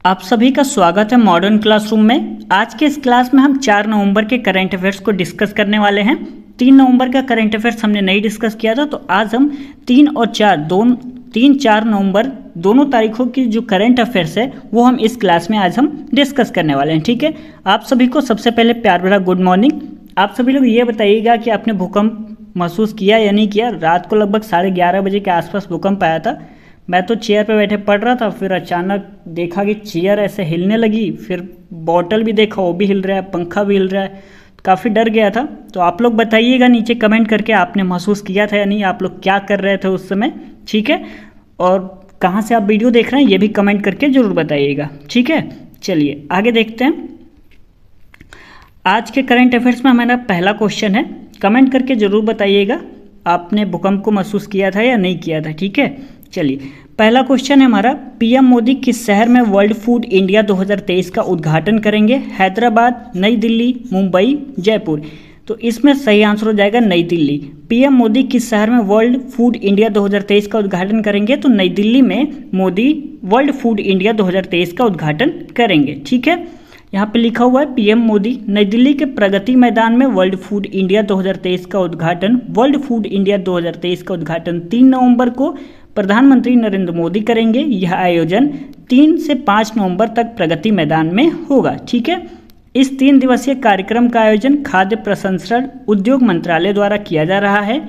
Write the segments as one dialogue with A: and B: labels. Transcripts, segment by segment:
A: आप सभी का स्वागत है मॉडर्न क्लासरूम में। आज के इस क्लास में हम 4 नवंबर के करंट अफेयर्स को डिस्कस करने वाले हैं। 3 नवंबर का करंट अफेयर्स हमने नहीं डिस्कस किया था, तो आज हम 3 4 नवंबर दोनों तारीखों की जो करंट अफेयर्स है वो हम इस क्लास में आज हम डिस्कस करने वाले हैं। ठीक है, आप सभी को सबसे पहले प्यार भरा गुड मॉर्निंग। आप सभी लोग ये बताइएगा कि आपने भूकंप महसूस किया या नहीं किया। रात को लगभग 11:30 बजे के आसपास भूकंप आया था। मैं तो चेयर पे बैठे पढ़ रहा था, फिर अचानक देखा कि चेयर ऐसे हिलने लगी, फिर बॉटल भी देखा वो भी हिल रहा है, पंखा भी हिल रहा है, काफ़ी डर गया था। तो आप लोग बताइएगा नीचे कमेंट करके आपने महसूस किया था या नहीं, आप लोग क्या कर रहे थे उस समय। ठीक है, और कहाँ से आप वीडियो देख रहे हैं ये भी कमेंट करके ज़रूर बताइएगा। ठीक है, चलिए आगे देखते हैं। आज के करंट अफेयर्स में हमारा पहला क्वेश्चन है, कमेंट करके ज़रूर बताइएगा आपने भूकंप को महसूस किया था या नहीं किया था। ठीक है, चलिए पहला क्वेश्चन है हमारा, पीएम मोदी किस शहर में वर्ल्ड फूड इंडिया 2023 का उद्घाटन करेंगे? हैदराबाद, नई दिल्ली, मुंबई, जयपुर। तो इसमें सही आंसर हो जाएगा नई दिल्ली। पीएम मोदी किस शहर में वर्ल्ड फूड इंडिया 2023 का उद्घाटन करेंगे? तो नई दिल्ली में मोदी वर्ल्ड फूड इंडिया 2023 का उद्घाटन करेंगे। ठीक है, यहाँ पे लिखा हुआ है पीएम मोदी नई दिल्ली के प्रगति मैदान में वर्ल्ड फूड इंडिया 2023 का उद्घाटन। वर्ल्ड फूड इंडिया 2023 का उद्घाटन 3 नवंबर को प्रधानमंत्री नरेंद्र मोदी करेंगे। यह आयोजन 3 से 5 नवंबर तक प्रगति मैदान में होगा। ठीक है, इस 3 दिवसीय कार्यक्रम का आयोजन खाद्य प्रसंस्करण उद्योग मंत्रालय द्वारा किया जा रहा है।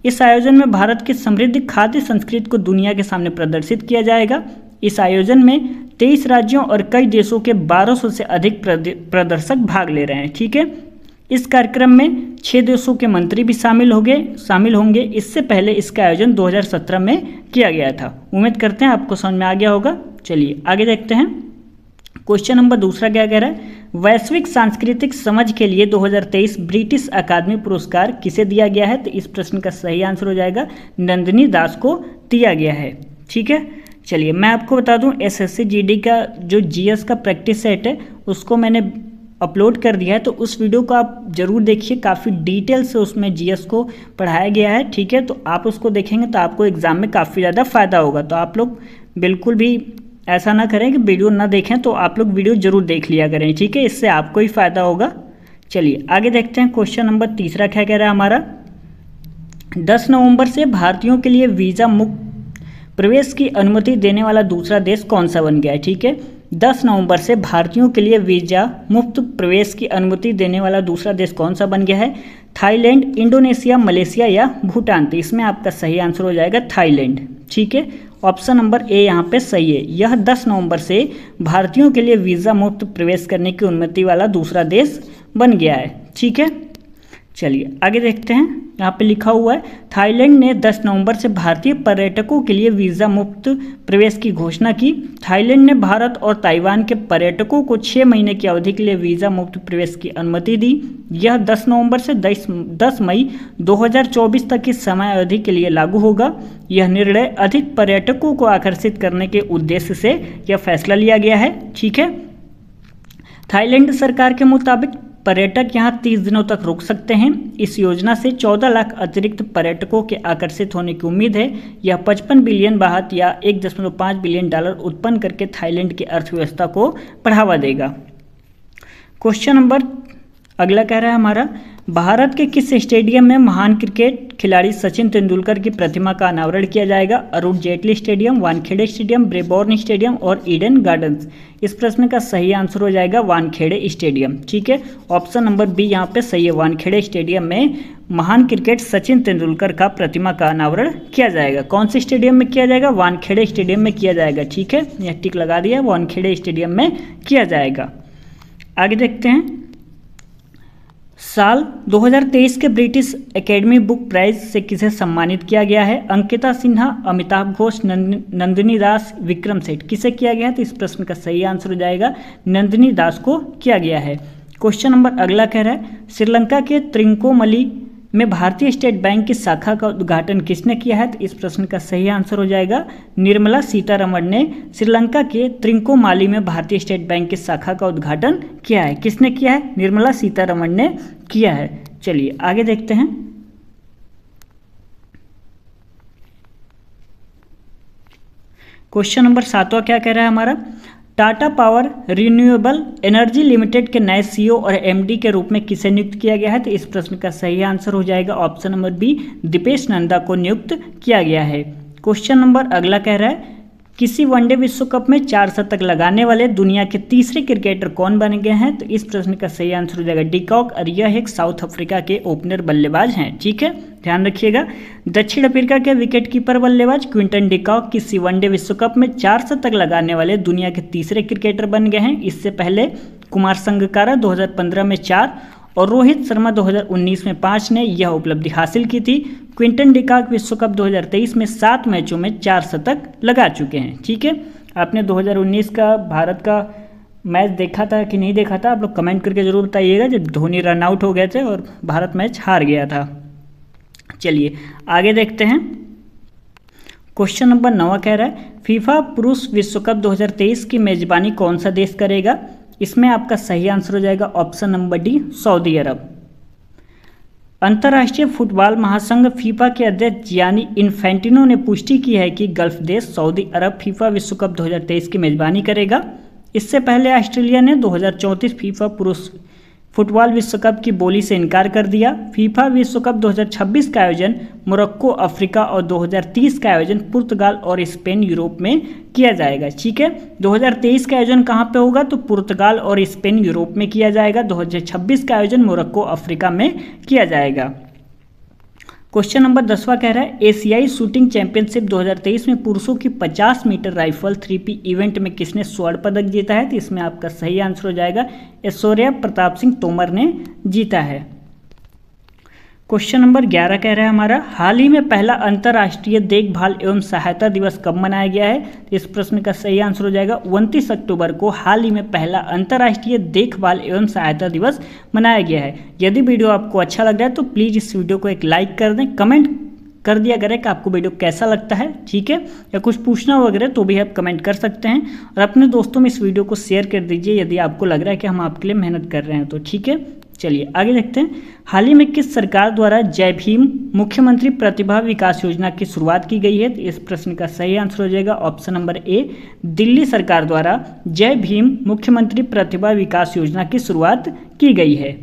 A: इस आयोजन में भारत की समृद्ध खाद्य संस्कृति को दुनिया के सामने प्रदर्शित किया जाएगा। इस आयोजन में 23 राज्यों और कई देशों के 1200 से अधिक प्रदर्शक भाग ले रहे हैं। ठीक है, इस कार्यक्रम में 6 देशों के मंत्री भी शामिल होंगे। इससे पहले इसका आयोजन 2017 में किया गया था। उम्मीद करते हैं आपको समझ में आ गया होगा। चलिए आगे देखते हैं। क्वेश्चन नंबर दूसरा क्या कह रहा है, वैश्विक सांस्कृतिक समझ के लिए 2023 ब्रिटिश अकादमी पुरस्कार किसे दिया गया है? तो इस प्रश्न का सही आंसर हो जाएगा नंदिनी दास को दिया गया है। ठीक है, चलिए मैं आपको बता दूं एसएससी जीडी का जो जीएस का प्रैक्टिस सेट है उसको मैंने अपलोड कर दिया है, तो उस वीडियो को आप जरूर देखिए। काफ़ी डिटेल से उसमें जीएस को पढ़ाया गया है। ठीक है, तो आप उसको देखेंगे तो आपको एग्जाम में काफ़ी ज़्यादा फायदा होगा। तो आप लोग बिल्कुल भी ऐसा ना करें कि वीडियो ना देखें, तो आप लोग वीडियो जरूर देख लिया करें। ठीक है, इससे आपको ही फायदा होगा। चलिए आगे देखते हैं। क्वेश्चन नंबर तीसरा क्या कह रहा है हमारा, 10 नवंबर से भारतीयों के लिए वीज़ा मुक्त प्रवेश की अनुमति देने वाला दूसरा देश कौन सा बन गया है? ठीक है, 10 नवंबर से भारतीयों के लिए वीजा मुक्त प्रवेश की अनुमति देने वाला दूसरा देश कौन सा बन गया है? थाईलैंड, इंडोनेशिया, मलेशिया या भूटान। तो इसमें आपका सही आंसर हो जाएगा थाईलैंड। ठीक है, ऑप्शन नंबर ए यहाँ पे सही है। यह 10 नवंबर से भारतीयों के लिए वीज़ा मुक्त प्रवेश करने की अनुमति वाला दूसरा देश बन गया है। ठीक है, चलिए आगे देखते हैं। यहाँ पे लिखा हुआ है थाईलैंड ने 10 नवंबर से भारतीय पर्यटकों के लिए वीज़ा मुक्त प्रवेश की घोषणा की। थाईलैंड ने भारत और ताइवान के पर्यटकों को 6 महीने की अवधि के लिए वीज़ा मुक्त प्रवेश की अनुमति दी। यह 10 नवंबर से 10 मई 2024 तक की समय अवधि के लिए लागू होगा। यह निर्णय अधिक पर्यटकों को आकर्षित करने के उद्देश्य से यह फैसला लिया गया है। ठीक है, थाईलैंड सरकार के मुताबिक पर्यटक यहां 30 दिनों तक रुक सकते हैं। इस योजना से 14 लाख अतिरिक्त पर्यटकों के आकर्षित होने की उम्मीद है। यह 55 बिलियन बाहत या $1.5 बिलियन उत्पन्न करके थाईलैंड की अर्थव्यवस्था को बढ़ावा देगा। क्वेश्चन नंबर अगला कह रहा है हमारा, भारत के किस स्टेडियम में महान क्रिकेट खिलाड़ी सचिन तेंदुलकर की प्रतिमा का अनावरण किया जाएगा? Arun Jaitley stadium, Wankhede stadium, Brabourne stadium और ईडन गार्डन्स। इस प्रश्न का सही आंसर हो जाएगा वानखेड़े स्टेडियम। ठीक है, ऑप्शन नंबर बी यहाँ पे सही है। वानखेड़े स्टेडियम में महान क्रिकेट सचिन तेंदुलकर का प्रतिमा का अनावरण किया जाएगा। कौन से स्टेडियम में किया जाएगा? वानखेड़े स्टेडियम में किया जाएगा। ठीक है, यह टिक लगा दिया, वानखेड़े स्टेडियम में किया जाएगा। आगे देखते हैं। साल 2023 के ब्रिटिश एकेडमी बुक प्राइज से किसे सम्मानित किया गया है? अंकिता सिन्हा, अमिताभ घोष, नंदिनी दास, विक्रम सेठ। किसे किया गया है? तो इस प्रश्न का सही आंसर हो जाएगा नंदिनी दास को किया गया है। क्वेश्चन नंबर अगला कह रहा है, श्रीलंका के त्रिंकोमली में भारतीय स्टेट बैंक की शाखा का उद्घाटन किसने किया है? तो इस प्रश्न का सही आंसर हो जाएगा निर्मला सीतारमण ने श्रीलंका के त्रिंकोमाली में भारतीय स्टेट बैंक की शाखा का उद्घाटन किया है। किसने किया है? निर्मला सीतारमण ने किया है। चलिए आगे देखते हैं। क्वेश्चन नंबर 7वां क्या कह रहा है हमारा, Tata power renewable energy limited के नए सीईओ और एमडी के रूप में किसे नियुक्त किया गया है? तो इस प्रश्न का सही आंसर हो जाएगा option number B, Deepesh Nanda को नियुक्त किया गया है। क्वेश्चन नंबर अगला कह रहा है किसी वनडे विश्व कप में 4 शतक लगाने वाले दुनिया के तीसरे क्रिकेटर कौन बन गए हैं? तो इस प्रश्न का सही आंसर हो जाएगा डिकॉक, और यह एक साउथ अफ्रीका के ओपनर बल्लेबाज हैं। ठीक है, ध्यान रखिएगा। दक्षिण अफ्रीका के विकेटकीपर बल्लेबाज क्विंटन डिकॉक किसी वनडे विश्व कप में 4 शतक लगाने वाले दुनिया के तीसरे क्रिकेटर बन गए हैं। इससे पहले कुमार संगकारा 2015 में 4 और रोहित शर्मा 2019 में 5 ने यह उपलब्धि हासिल की थी। क्विंटन डिकॉक विश्व कप 2023 में 7 मैचों में 4 शतक लगा चुके हैं। ठीक है, आपने 2019 का भारत का मैच देखा था कि नहीं देखा था? आप लोग कमेंट करके जरूर बताइएगा, जब धोनी रन आउट हो गए थे और भारत मैच हार गया था। चलिए आगे देखते हैं। क्वेश्चन नंबर 9 कह रहा है फीफा पुरुष विश्व कप 2023 की मेजबानी कौन सा देश करेगा? इसमें आपका सही आंसर हो जाएगा ऑप्शन नंबर डी, सऊदी अरब। अंतर्राष्ट्रीय फुटबॉल महासंघ फीफा के अध्यक्ष जियानी इन्फेंटिनो ने पुष्टि की है कि गल्फ देश सऊदी अरब फीफा विश्व कप 2023 की मेजबानी करेगा। इससे पहले ऑस्ट्रेलिया ने 2034 फीफा पुरुष फुटबॉल विश्व कप की बोली से इनकार कर दिया। फीफा विश्व कप 2026 का आयोजन मोरक्को अफ्रीका और 2030 का आयोजन पुर्तगाल और स्पेन यूरोप में किया जाएगा। ठीक है, 2023 का आयोजन कहाँ पे होगा? तो पुर्तगाल और स्पेन यूरोप में किया जाएगा। 2026 का आयोजन मोरक्को अफ्रीका में किया जाएगा। क्वेश्चन नंबर 10वां कह रहा है एशियाई शूटिंग चैंपियनशिप 2023 में पुरुषों की 50 मीटर राइफल 3P इवेंट में किसने स्वर्ण पदक जीता है? तो इसमें आपका सही आंसर हो जाएगा ऐश्वर्या प्रताप सिंह तोमर ने जीता है। क्वेश्चन नंबर 11 कह रहा है हमारा हाल ही में पहला अंतर्राष्ट्रीय देखभाल एवं सहायता दिवस कब मनाया गया है? तो इस प्रश्न का सही आंसर हो जाएगा 29 अक्टूबर को हाल ही में पहला अंतर्राष्ट्रीय देखभाल एवं सहायता दिवस मनाया गया है। यदि वीडियो आपको अच्छा लग रहा है तो प्लीज़ इस वीडियो को एक लाइक कर दें, कमेंट कर दिया करें कि आपको वीडियो कैसा लगता है। ठीक है, या कुछ पूछना वगैरह तो भी आप कमेंट कर सकते हैं, और अपने दोस्तों में इस वीडियो को शेयर कर दीजिए यदि आपको लग रहा है कि हम आपके लिए मेहनत कर रहे हैं तो। ठीक है, चलिए आगे देखते हैं। हाल ही में किस सरकार द्वारा जय भीम मुख्यमंत्री प्रतिभा विकास योजना की शुरुआत की गई है? तो इस प्रश्न का सही आंसर हो जाएगा ऑप्शन नंबर ए, दिल्ली सरकार द्वारा जय भीम मुख्यमंत्री प्रतिभा विकास योजना की शुरुआत की गई है।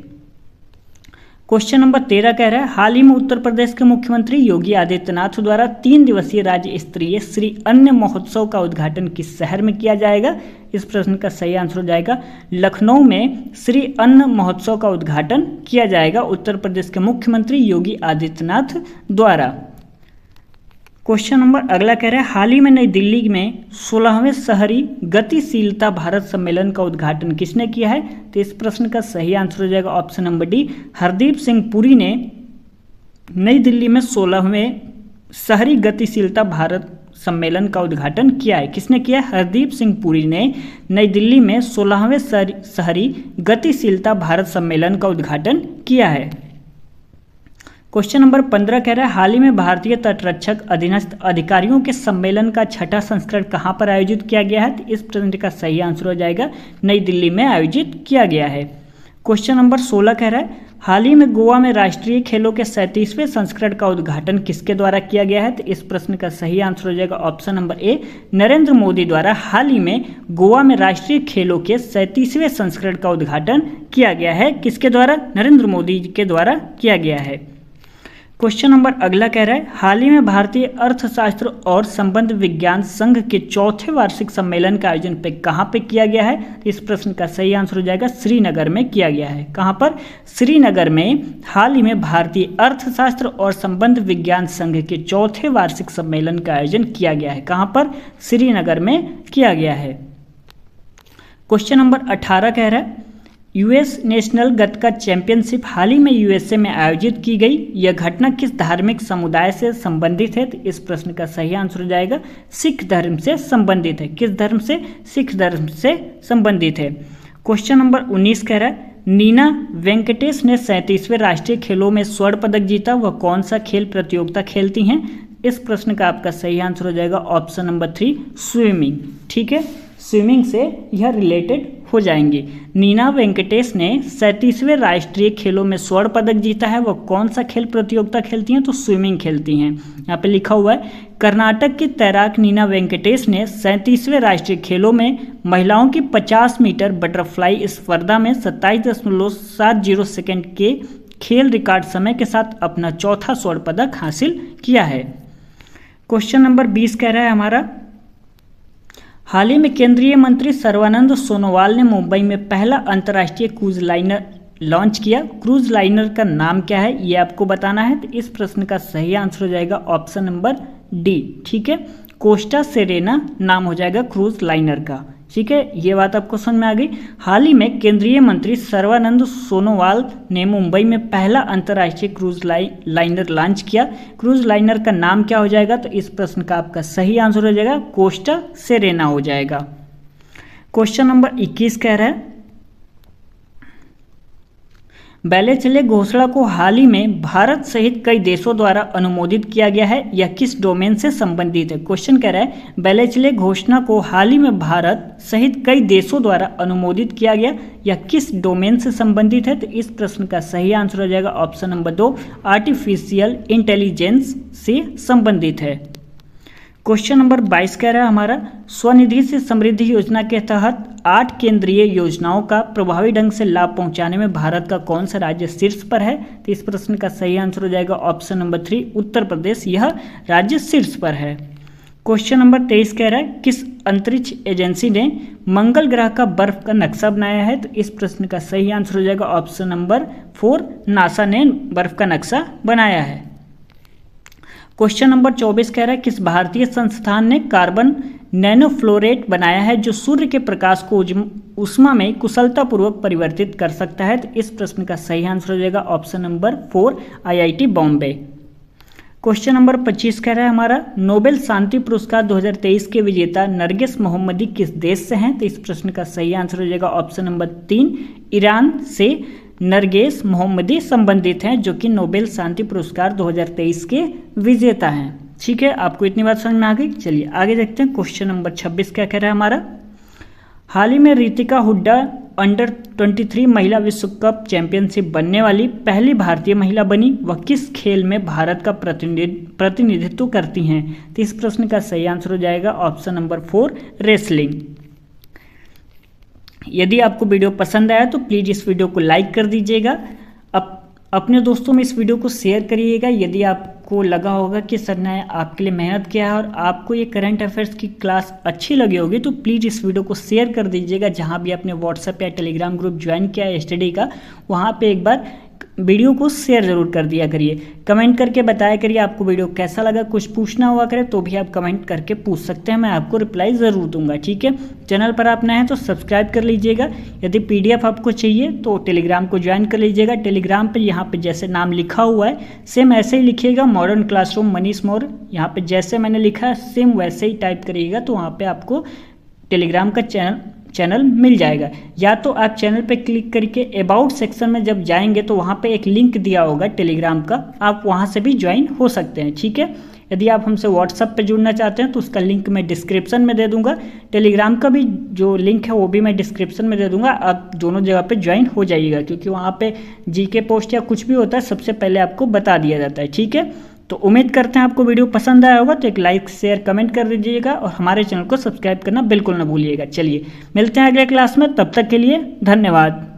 A: क्वेश्चन नंबर 13 कह रहा है हाल ही में उत्तर प्रदेश के मुख्यमंत्री योगी आदित्यनाथ द्वारा 3 दिवसीय राज्य स्तरीय श्री अन्न महोत्सव का उद्घाटन किस शहर में किया जाएगा? इस प्रश्न का सही आंसर हो जाएगा लखनऊ में श्री अन्न महोत्सव का उद्घाटन किया जाएगा उत्तर प्रदेश के मुख्यमंत्री योगी आदित्यनाथ द्वारा। क्वेश्चन नंबर अगला कह रहा है हाल ही में नई दिल्ली में 16वें शहरी गतिशीलता भारत सम्मेलन का उद्घाटन किसने किया है? तो इस प्रश्न का सही आंसर हो जाएगा option number D, Hardeep Singh Puri ने नई दिल्ली में 16वें शहरी गतिशीलता भारत सम्मेलन का उद्घाटन किया है। किसने किया? हरदीप सिंह पुरी ने नई दिल्ली में 16वें शहरी गतिशीलता भारत सम्मेलन का उद्घाटन किया है। क्वेश्चन नंबर 15 कह रहा है हाल ही में भारतीय तटरक्षक अधीनस्थ अधिकारियों के सम्मेलन का 6ठा संस्करण कहां पर आयोजित किया गया है? तो इस प्रश्न का सही आंसर हो जाएगा नई दिल्ली में आयोजित किया गया है। क्वेश्चन नंबर 16 कह रहा है हाल ही में गोवा में राष्ट्रीय खेलों के 37वें संस्करण का उद्घाटन किसके द्वारा किया गया है? तो इस प्रश्न का सही आंसर हो जाएगा option number A, Narendra Modi द्वारा हाल ही में गोवा में राष्ट्रीय खेलों के 37वें संस्करण का उद्घाटन किया गया है। किसके द्वारा? नरेंद्र मोदी के द्वारा किया गया है। क्वेश्चन नंबर अगला कह रहा है हाल ही में भारतीय अर्थशास्त्र और संबंध विज्ञान संघ के 4थे वार्षिक सम्मेलन का आयोजन कहां पे किया गया है? इस प्रश्न का सही आंसर हो जाएगा श्रीनगर में किया गया है। कहां पर? श्रीनगर में हाल ही में भारतीय अर्थशास्त्र और संबंध विज्ञान संघ के 4थे वार्षिक सम्मेलन का आयोजन किया गया है। कहां पर? श्रीनगर में किया गया है। क्वेश्चन नंबर 18 कह रहा है यूएस नेशनल गतका चैंपियनशिप हाल ही में यूएसए में आयोजित की गई। यह घटना किस धार्मिक समुदाय से संबंधित है? तो इस प्रश्न का सही आंसर हो जाएगा सिख धर्म से संबंधित है। किस धर्म से? सिख धर्म से संबंधित है। क्वेश्चन नंबर 19 कह रहा है नीना वेंकटेश ने 37वें राष्ट्रीय खेलों में स्वर्ण पदक जीता। वह कौन सा खेल प्रतियोगिता खेलती हैं? इस प्रश्न का आपका सही आंसर हो जाएगा ऑप्शन नंबर 3, स्विमिंग। ठीक है, स्विमिंग से यह रिलेटेड हो जाएंगी। नीना वेंकटेश ने 37वें राष्ट्रीय खेलों में स्वर्ण पदक जीता है। वह कौन सा खेल प्रतियोगिता खेलती हैं? तो स्विमिंग खेलती हैं। यहाँ पे लिखा हुआ है कर्नाटक की तैराक नीना वेंकटेश ने 37वें राष्ट्रीय खेलों में महिलाओं की 50 मीटर बटरफ्लाई स्पर्धा में 27.70 सेकंड के खेल रिकॉर्ड समय के साथ अपना चौथा स्वर्ण पदक हासिल किया है। क्वेश्चन नंबर 20 कह रहा है हमारा, हाल ही में केंद्रीय मंत्री सर्बानंद सोनोवाल ने मुंबई में पहला अंतर्राष्ट्रीय क्रूज लाइनर लॉन्च किया। क्रूज लाइनर का नाम क्या है ये आपको बताना है। तो इस प्रश्न का सही आंसर हो जाएगा ऑप्शन नंबर डी। ठीक है, कोस्टा सेरेना नाम हो जाएगा क्रूज लाइनर का। ठीक है, ये बात आपको समझ में आ गई। हाल ही में केंद्रीय मंत्री सर्बानंद सोनोवाल ने मुंबई में पहला अंतर्राष्ट्रीय क्रूज लाइनर लॉन्च किया। क्रूज लाइनर का नाम क्या हो जाएगा? तो इस प्रश्न का आपका सही आंसर हो जाएगा कोस्टा सेरेना हो जाएगा। क्वेश्चन नंबर 21 कह रहा है, बैले चले घोषणा को हाल ही में भारत सहित कई देशों द्वारा अनुमोदित किया गया है। यह किस डोमेन से संबंधित है? क्वेश्चन कह रहा है बैले चले घोषणा को हाल ही में भारत सहित कई देशों द्वारा अनुमोदित किया गया, यह किस डोमेन से संबंधित है? तो इस प्रश्न का सही आंसर हो जाएगा ऑप्शन नंबर 2, आर्टिफिशियल इंटेलिजेंस से संबंधित है। क्वेश्चन नंबर 22 कह रहा है हमारा, स्वनिधि से समृद्धि योजना के तहत 8 केंद्रीय योजनाओं का प्रभावी ढंग से लाभ पहुंचाने में भारत का कौन सा राज्य शीर्ष पर है? तो इस प्रश्न का सही आंसर हो जाएगा ऑप्शन नंबर 3, उत्तर प्रदेश, यह राज्य शीर्ष पर है। क्वेश्चन नंबर 23 कह रहा है, किस अंतरिक्ष एजेंसी ने मंगल ग्रह का बर्फ का नक्शा बनाया है? तो इस प्रश्न का सही आंसर हो जाएगा ऑप्शन नंबर 4, नासा ने बर्फ का नक्शा बनाया है। क्वेश्चन नंबर 24 कह रहा है, किस भारतीय संस्थान ने कार्बन नैनोफ्लोरेट बनाया है जो सूर्य के प्रकाश को ऊष्मा में कुशलतापूर्वक परिवर्तित कर सकता है? तो इस प्रश्न का सही आंसर हो जाएगा option number 4, IIT Bombay. Question number 25 कह रहा है हमारा, नोबेल शांति पुरस्कार 2023 के विजेता नरगिस मोहम्मदी किस देश से हैं? तो इस प्रश्न का सही आंसर हो जाएगा ऑप्शन नंबर 3, ईरान से नरगिस मोहम्मदी संबंधित हैं, जो कि नोबेल शांति पुरस्कार 2023 के विजेता हैं। ठीक है, आपको इतनी बात समझ में आ गई। चलिए आगे देखते हैं। क्वेश्चन नंबर 26 क्या कह रहा है हमारा, हाल ही में रितिका हुड्डा अंडर 23 महिला विश्व कप चैंपियनशिप बनने वाली पहली भारतीय महिला बनी। वह किस खेल में भारत का प्रतिनिधित्व करती हैं? तो इस प्रश्न का सही आंसर हो जाएगा ऑप्शन नंबर 4, रेसलिंग। यदि आपको वीडियो पसंद आया तो प्लीज़ इस वीडियो को लाइक कर दीजिएगा। अपने दोस्तों में इस वीडियो को शेयर करिएगा। यदि आपको लगा होगा कि सर ने आपके लिए मेहनत किया है और आपको ये करंट अफेयर्स की क्लास अच्छी लगी होगी तो प्लीज़ इस वीडियो को शेयर कर दीजिएगा। जहाँ भी आपने व्हाट्सएप या टेलीग्राम ग्रुप ज्वाइन किया है स्टडी का, वहाँ पे एक बार वीडियो को शेयर जरूर कर दिया करिए। कमेंट करके बताया करिए आपको वीडियो कैसा लगा। कुछ पूछना हुआ करे तो भी आप कमेंट करके पूछ सकते हैं, मैं आपको रिप्लाई ज़रूर दूंगा। ठीक है, चैनल पर आप नए हैं तो सब्सक्राइब कर लीजिएगा। यदि PDF आपको चाहिए तो टेलीग्राम को ज्वाइन कर लीजिएगा। टेलीग्राम पर यहाँ पे जैसे नाम लिखा हुआ है सेम ऐसे ही लिखिएगा, मॉडर्न क्लासरूम मनीष मौर्य। यहाँ पर जैसे मैंने लिखा है सेम वैसे ही टाइप करिएगा तो वहाँ पर आपको टेलीग्राम का चैनल मिल जाएगा। या तो आप चैनल पे क्लिक करके अबाउट सेक्शन में जब जाएंगे तो वहाँ पे एक लिंक दिया होगा टेलीग्राम का, आप वहाँ से भी ज्वाइन हो सकते हैं। ठीक है, यदि आप हमसे व्हाट्सएप पे जुड़ना चाहते हैं तो उसका लिंक मैं डिस्क्रिप्शन में दे दूंगा। टेलीग्राम का भी जो लिंक है वो भी मैं डिस्क्रिप्शन में दे दूंगा। आप दोनों जगह पे ज्वाइन हो जाइएगा, क्योंकि वहाँ पे GK पोस्ट या कुछ भी होता है सबसे पहले आपको बता दिया जाता है। ठीक है, तो उम्मीद करते हैं आपको वीडियो पसंद आया होगा, तो एक लाइक शेयर कमेंट कर दीजिएगा और हमारे चैनल को सब्सक्राइब करना बिल्कुल ना भूलिएगा। चलिए मिलते हैं अगले क्लास में, तब तक के लिए धन्यवाद।